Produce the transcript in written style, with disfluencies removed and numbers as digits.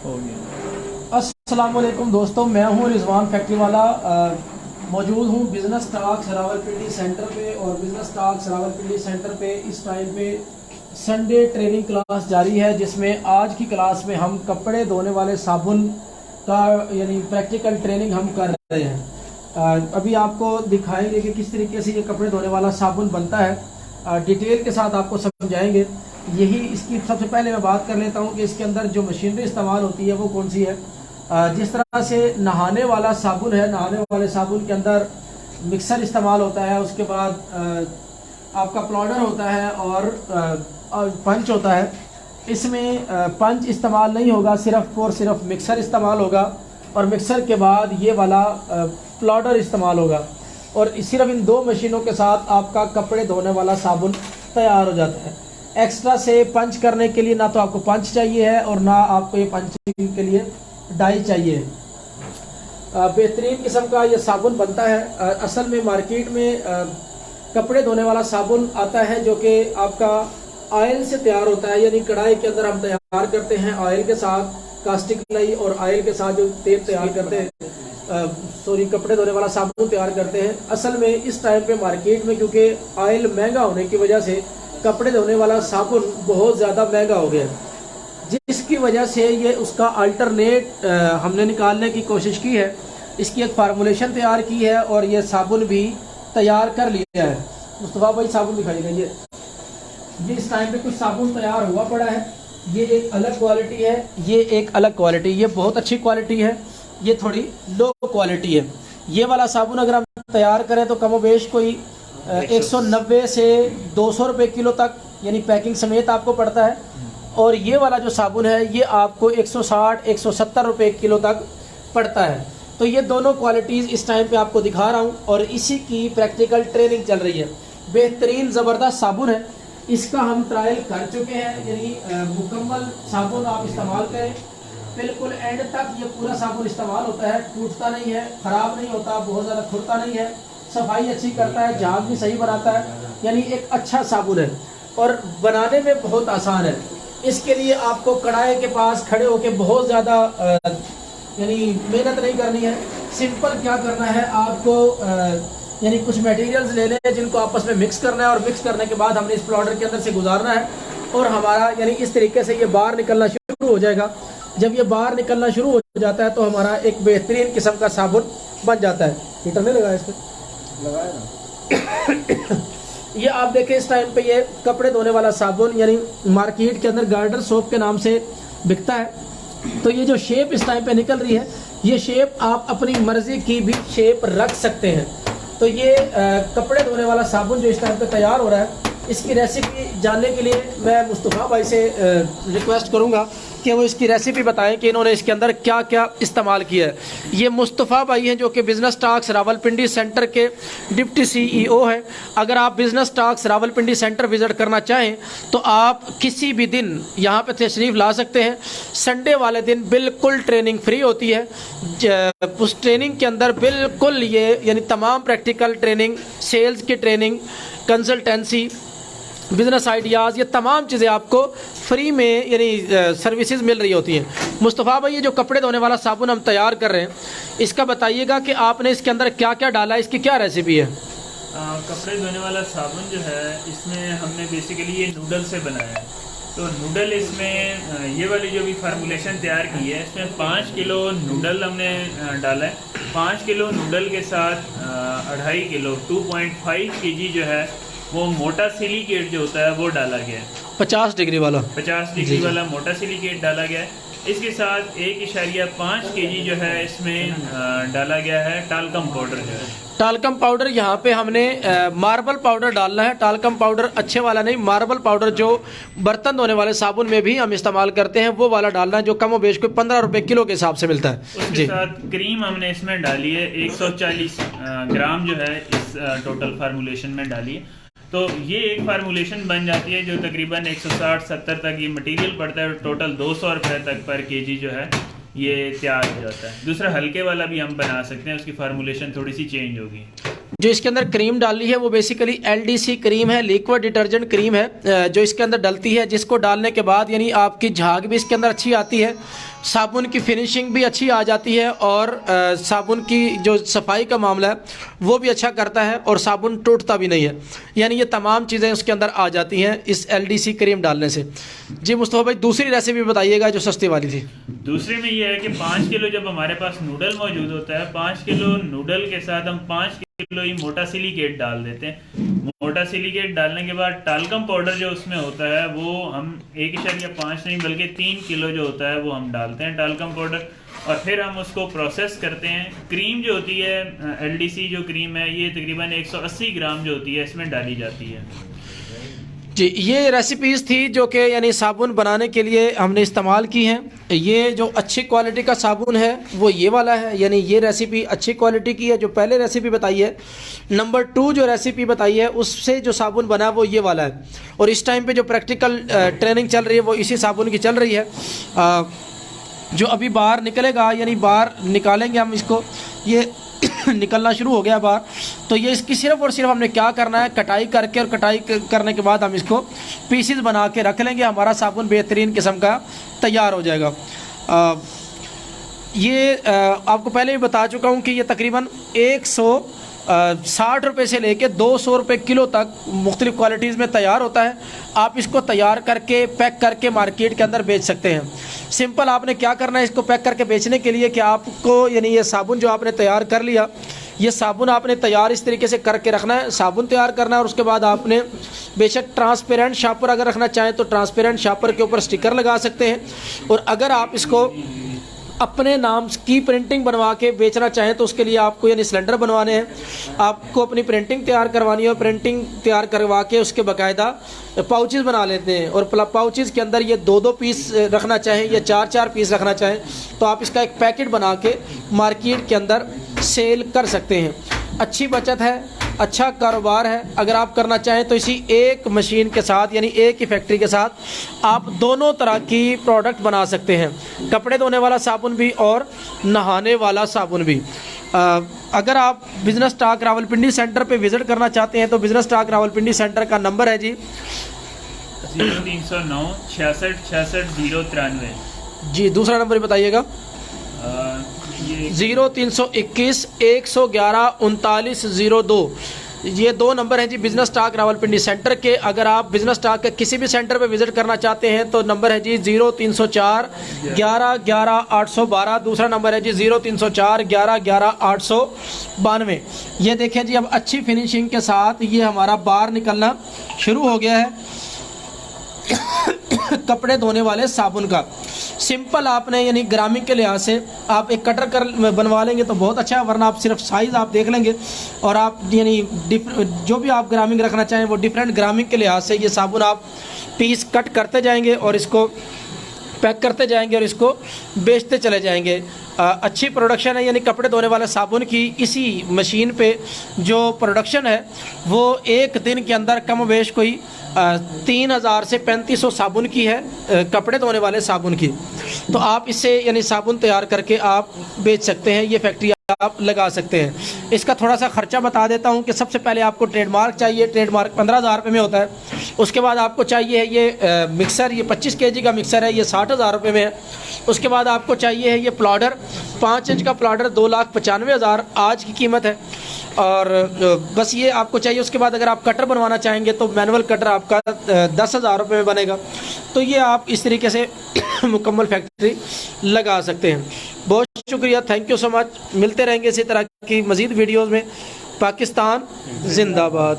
हो गया। अस्सलाम वालेकुम दोस्तों, मैं हूं रिजवान फैक्ट्री वाला। मौजूद हूं बिज़नेस टॉक्स रावलपिंडी सेंटर पे। और बिज़नेस टॉक्स रावलपिंडी सेंटर पे इस टाइम पे संडे ट्रेनिंग क्लास जारी है, जिसमें आज की क्लास में हम कपड़े धोने वाले साबुन का यानी प्रैक्टिकल ट्रेनिंग हम कर रहे हैं। अभी आपको दिखाएंगे कि किस तरीके से ये कपड़े धोने वाला साबुन बनता है। डिटेल के साथ आपको समझाएंगे। यही इसकी सबसे पहले मैं बात कर लेता हूँ कि इसके अंदर जो मशीनरी इस्तेमाल होती है वो कौन सी है। जिस तरह से नहाने वाला साबुन है, नहाने वाले साबुन के अंदर मिक्सर इस्तेमाल होता है, उसके बाद आपका पाउडर होता है और पंच होता है। इसमें पंच इस्तेमाल नहीं होगा, सिर्फ और सिर्फ मिक्सर इस्तेमाल होगा और मिक्सर के बाद ये वाला पाउडर इस्तेमाल होगा। और सिर्फ इन दो मशीनों के साथ आपका कपड़े धोने वाला साबुन तैयार हो जाता है। एक्स्ट्रा से पंच करने के लिए ना तो आपको पंच चाहिए है और ना आपको ये पंचिंग के लिए डाई चाहिए। बेहतरीन किस्म का ये साबुन बनता है। असल में मार्केट में कपड़े धोने वाला साबुन आता है जो कि आपका ऑयल से तैयार होता है, यानी कढ़ाई के अंदर हम तैयार करते हैं ऑयल के साथ, कास्टिक फ्लाई और ऑयल के साथ जो तेल तैयार करते हैं, कपड़े धोने वाला साबुन तैयार करते हैं। असल में इस टाइम पे मार्केट में क्योंकि ऑयल महंगा होने की वजह से कपड़े धोने वाला साबुन बहुत ज़्यादा महंगा हो गया, जिसकी वजह से ये उसका अल्टरनेट हमने निकालने की कोशिश की है। इसकी एक फार्मूलेशन तैयार की है और ये साबुन भी तैयार कर लिया है। मुस्तफ़ा भाई साबुन दिखाइएगा। ये इस टाइम पे कुछ साबुन तैयार हुआ पड़ा है। ये एक अलग क्वालिटी है, ये एक अलग क्वालिटी, ये बहुत अच्छी क्वालिटी है, ये थोड़ी लो क्वालिटी है। ये वाला साबुन अगर हम तैयार करें तो कमोबेश कोई 190 से 200 रुपये किलो तक यानी पैकिंग समेत आपको पड़ता है। और ये वाला जो साबुन है ये आपको 160-170 रुपये किलो तक पड़ता है। तो ये दोनों क्वालिटीज़ इस टाइम पे आपको दिखा रहा हूँ और इसी की प्रैक्टिकल ट्रेनिंग चल रही है। बेहतरीन ज़बरदस्त साबुन है, इसका हम ट्रायल कर चुके हैं। यानी मुकम्मल साबुन आप इस्तेमाल करें, बिल्कुल एंड तक ये पूरा साबुन इस्तेमाल होता है, टूटता नहीं है, ख़राब नहीं होता, बहुत ज़्यादा खुरता नहीं है, सफाई अच्छी करता है, झाग भी सही बनाता है। यानी एक अच्छा साबुन है और बनाने में बहुत आसान है। इसके लिए आपको कढ़ाई के पास खड़े होकर बहुत ज़्यादा यानी मेहनत नहीं करनी है। सिंपल क्या करना है आपको, यानी कुछ मटेरियल्स लेने हैं जिनको आपस में मिक्स करना है और मिक्स करने के बाद हमने इस पाउडर के अंदर से गुजारना है और हमारा यानी इस तरीके से ये बाहर निकलना शुरू हो जाएगा। जब ये बाहर निकलना शुरू हो जाता है तो हमारा एक बेहतरीन किस्म का साबुन बन जाता है। हीटर नहीं लगाया इस पर, लगाया ना। ये आप देखें इस टाइम पे ये कपड़े धोने वाला साबुन यानी मार्केट के अंदर गार्डर सोप के नाम से बिकता है। तो ये जो शेप इस टाइम पे निकल रही है, ये शेप आप अपनी मर्जी की भी शेप रख सकते हैं। तो ये कपड़े धोने वाला साबुन जो इस टाइम पे तैयार हो रहा है, इसकी रेसिपी जानने के लिए मैं मुस्तफ़ा भाई से रिक्वेस्ट करूंगा कि वो इसकी रेसिपी बताएं कि इन्होंने इसके अंदर क्या क्या इस्तेमाल किया है। ये मुस्तफ़ा भाई हैं जो कि बिज़नेस टॉक्स रावलपिंडी सेंटर के डिप्टी CEO हैं। अगर आप business talks Rawalpindi centre visit करना चाहें तो आप किसी भी दिन यहाँ पे तशरीफ़ ला सकते हैं। संडे वाले दिन बिल्कुल ट्रेनिंग फ्री होती है। उस ट्रेनिंग के अंदर बिल्कुल ये यानी तमाम प्रैक्टिकल ट्रेनिंग, सेल्स की ट्रेनिंग, कंसल्टेंसी, बिज़नेस आइडियाज़, ये तमाम चीज़ें आपको फ्री में यानी सर्विसेज मिल रही होती हैं। मुस्तफ़ा भाई ये जो कपड़े धोने वाला साबुन हम तैयार कर रहे हैं, इसका बताइएगा कि आपने इसके अंदर क्या क्या डाला है, इसकी क्या रेसिपी है। कपड़े धोने वाला साबुन जो है इसमें हमने बेसिकली ये नूडल से बनाया है। तो नूडल इसमें ये वाली जो भी फार्मूलेशन तैयार की है, इसमें 5 किलो नूडल हमने डाला है। 5 किलो नूडल के साथ 2.5 किलो 2.5 kg जो है वो मोटा सिलिकेट जो होता है वो डाला गया है। 50 डिग्री वाला मोटा सिलिकेट डाला गया है। इसके साथ 1.5 kg जो है इसमें डाला गया है टाल्कम पाउडर जो है। टाल्कम पाउडर यहाँ पे हमने मार्बल पाउडर डालना है। टाल्कम पाउडर अच्छे वाला नहीं, मार्बल पाउडर जो बर्तन धोने वाले साबुन में भी हम इस्तेमाल करते हैं वो वाला डालना है, जो कम बेश को 15 रुपए किलो के हिसाब से मिलता है। उसके साथ क्रीम हमने इसमें डाली है 140 ग्राम जो है इस टोटल फार्मूलेशन में डाली है। तो ये एक फार्मूलेशन बन जाती है जो तकरीबन 160-70 तक ये मटेरियल पड़ता है। टोटल 200 रुपये तक पर केजी जो है ये तैयार हो जाता है। दूसरा हल्के वाला भी हम बना सकते हैं, उसकी फार्मूलेशन थोड़ी सी चेंज होगी। जो इसके अंदर क्रीम डाली है वो बेसिकली LDC क्रीम है, लिक्विड डिटर्जेंट क्रीम है, जो इसके अंदर डलती है, जिसको डालने के बाद यानी आपकी झाग भी इसके अंदर अच्छी आती है, साबुन की फिनिशिंग भी अच्छी आ जाती है और साबुन की जो सफाई का मामला है वो भी अच्छा करता है और साबुन टूटता भी नहीं है। यानी ये तमाम चीज़ें उसके अंदर आ जाती हैं इस LDC क्रीम डालने से। जी मुस्तफ़ा भाई, दूसरी रेसिपी बताइएगा जो सस्ती वाली थी। दूसरे में ये है कि 5 किलो जब हमारे पास नूडल मौजूद होता है, 5 किलो नूडल के साथ हम 5 किलो ही मोटा सिलिकेट डाल देते हैं। मोटा सिलिकेट डालने के बाद टाल्कम पाउडर जो उसमें होता है वो हम 1.5 नहीं बल्कि 3 किलो जो होता है वो हम डालते हैं टाल्कम पाउडर, और फिर हम उसको प्रोसेस करते हैं। क्रीम जो होती है LDC जो क्रीम है ये तकरीबन 180 ग्राम जो होती है इसमें डाली जाती है। जी, ये रेसिपीज़ थी जो कि यानी साबुन बनाने के लिए हमने इस्तेमाल की हैं। ये जो अच्छी क्वालिटी का साबुन है वो ये वाला है, यानी ये रेसिपी अच्छी क्वालिटी की है जो पहले रेसिपी बताई है। नंबर 2 जो रेसिपी बताई है उससे जो साबुन बना वो ये वाला है, और इस टाइम पे जो प्रैक्टिकल ट्रेनिंग चल रही है वो इसी साबुन की चल रही है। जो अभी बाहर निकलेगा यानी बाहर निकालेंगे हम इसको, ये निकलना शुरू हो गया बाहर, तो ये इसकी सिर्फ और सिर्फ हमने क्या करना है, कटाई करके, और कटाई करने के बाद हम इसको पीसेस बना के रख लेंगे, हमारा साबुन बेहतरीन किस्म का तैयार हो जाएगा। आपको पहले भी बता चुका हूँ कि ये तकरीबन 160 रुपये से लेके 200 रुपये किलो तक मुख्तलिफ़ क्वालिटीज़ में तैयार होता है। आप इसको तैयार करके पैक करके मार्केट के अंदर बेच सकते हैं। सिंपल आपने क्या करना है इसको पैक करके बेचने के लिए कि आपको यानी ये साबुन जो आपने तैयार कर लिया, ये साबुन आपने तैयार इस तरीके से करके रखना है, साबुन तैयार करना है, और उसके बाद आपने बेशक ट्रांसपेरेंट शापर अगर रखना चाहें तो ट्रांसपेरेंट शापर के ऊपर स्टिकर लगा सकते हैं, और अगर आप इसको अपने नाम की प्रिंटिंग बनवा के बेचना चाहें तो उसके लिए आपको यानी सिलेंडर बनवाने हैं, आपको अपनी प्रिंटिंग तैयार करवानी है, और प्रिंटिंग तैयार करवा के उसके बाकायदा पाउचेस बना लेते हैं, और पाउचेस के अंदर ये 2-2 पीस रखना चाहें या 4-4 पीस रखना चाहें तो आप इसका एक पैकेट बना के मार्केट के अंदर सेल कर सकते हैं। अच्छी बचत है, अच्छा कारोबार है। अगर आप करना चाहें तो इसी एक मशीन के साथ यानी एक ही फैक्ट्री के साथ आप दोनों तरह की प्रोडक्ट बना सकते हैं, कपड़े धोने वाला साबुन भी और नहाने वाला साबुन भी। अगर आप बिज़नेस स्टॉक रावलपिंडी सेंटर पे विज़िट करना चाहते हैं तो बिज़नेस स्टॉक रावलपिंडी सेंटर का नंबर है जी 0309 66 66 093। जी दूसरा नंबर बताइएगा। 0321 111 3902। ये 2 नंबर हैं जी बिज़नेस स्टॉक रावलपिंडी सेंटर के। अगर आप बिज़नेस स्टॉक के किसी भी सेंटर पे विज़िट करना चाहते हैं तो नंबर है जी 0304 11 11 812। दूसरा नंबर है जी 0304 11 11 892। ये देखें जी, अब अच्छी फिनिशिंग के साथ ये हमारा बाहर निकलना शुरू हो गया है कपड़े धोने वाले साबुन का। सिंपल आपने यानी ग्रामिंग के लिहाज से आप एक कटर कर बनवा लेंगे तो बहुत अच्छा है, वरना आप सिर्फ साइज़ आप देख लेंगे और आप यानी जो भी आप ग्रामिंग रखना चाहें वो डिफरेंट ग्रामिंग के लिहाज से ये साबुन आप पीस कट करते जाएंगे और इसको पैक करते जाएंगे और इसको बेचते चले जाएंगे। अच्छी प्रोडक्शन है, यानी कपड़े धोने वाले साबुन की इसी मशीन पे जो प्रोडक्शन है वो एक दिन के अंदर कम वेश कोई 3000 से 3500 साबुन की है, कपड़े धोने वाले साबुन की। तो आप इससे यानी साबुन तैयार करके आप बेच सकते हैं, ये फैक्ट्री आप लगा सकते हैं। इसका थोड़ा सा ख़र्चा बता देता हूँ कि सबसे पहले आपको ट्रेडमार्क चाहिए, ट्रेडमार्क 15,000 रुपये में होता है। उसके बाद आपको चाहिए है ये मिक्सर, ये 25 kg का मिक्सर है, ये 60,000 रुपये में है। उसके बाद आपको चाहिए है ये प्लाडर, 5 इंच का प्लाडर 2,95,000 आज की कीमत है, और बस ये आपको चाहिए। उसके बाद अगर आप कटर बनवाना चाहेंगे तो मैनुअल कटर आपका 10,000 रुपये में बनेगा। तो ये आप इस तरीके से मुकम्मल फैक्ट्री लगा सकते हैं। बहुत शुक्रिया, थैंक यू सो मच। मिलते रहेंगे इसी तरह की मज़ीद वीडियोज़ में। पाकिस्तान जिंदाबाद।